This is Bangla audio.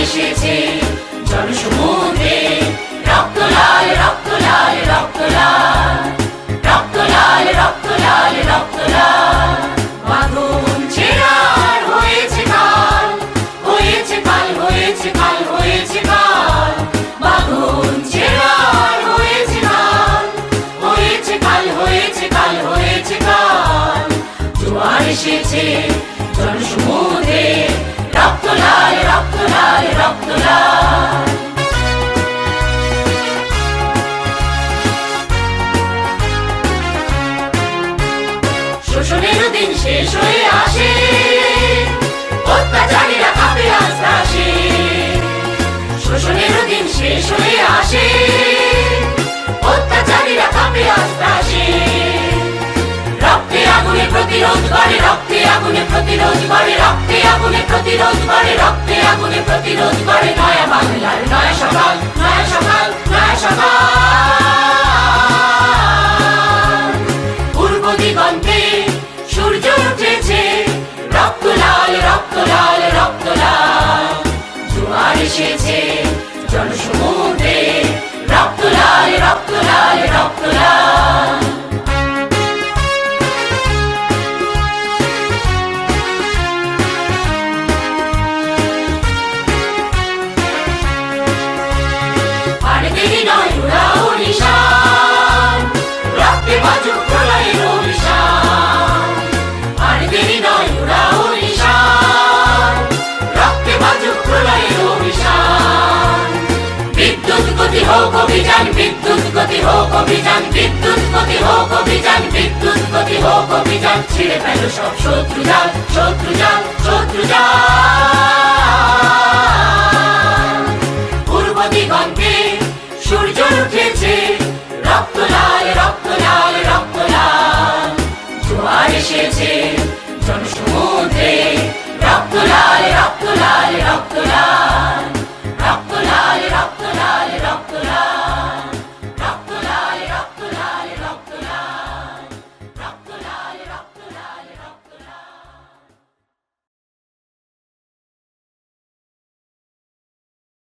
এসেছে জনসমুদ্রে, রক্ত লাল রক্ত লাল রক্ত লাল, রক্ত লাল রক্ত লাল রক্ত লাল। বাঁধন ছেঁড়ার হয়েছে কাল, হয়েছে কাল হয়েছে কাল হয়েছে কাল। বাঁধন ছেঁড়ার হয়েছে কাল, হয়েছে কাল হয়েছে কাল হয়েছে কাল। জোয়ার এসেছে জনসমুদ্রে, রক্ত লাল রক্ত লাল রক্ত লাল। শোষণের দিন শেষ হয়ে আসে, অত্যাচারীরা কাঁপে আস্তে আসে। শোষণের দিন শেষ হয়ে আসে, অত্যাচারীরা কাঁপে আস্তে আসে। রক্তে আগুনে প্রতিরোধ করে, রক্তে আগুনে প্রতিরোধ করে, রক্তে আগুনে প্রতিরোধ করে, রক্তে আগুনে প্রতিরোধ করে। নয়া বাংলার নয়া সকাল, নয়া সকাল নয়া সকাল। পূর্ব দিগন্তে সূর্য উঠেছে, রক্ত লাল রক্ত লাল রক্ত লাল। জোয়ার এসেছে জনসমুদ্রে, রক্ত লাল রক্ত লাল রক্ত লাল। আর দেরি নয় উড়াও নিশান, রক্তে বাজুক প্রলয়ের অভিশান। আর দেরি নয় উড়াও নিশান, রক্তে বাজুক প্রলয়ের অভিশান। বিদ্যুৎ গতি হোক অভিযান, বিদ্যুৎ গতি হোক অভিযান, বিদ্যুৎ গতি হোক অভিযান, বিদ্যুৎ গতি হোক অভিযান। ছিঁড়ে ফেলো সব শত্রু জাল, শত্রু জাল শত্রু জাল।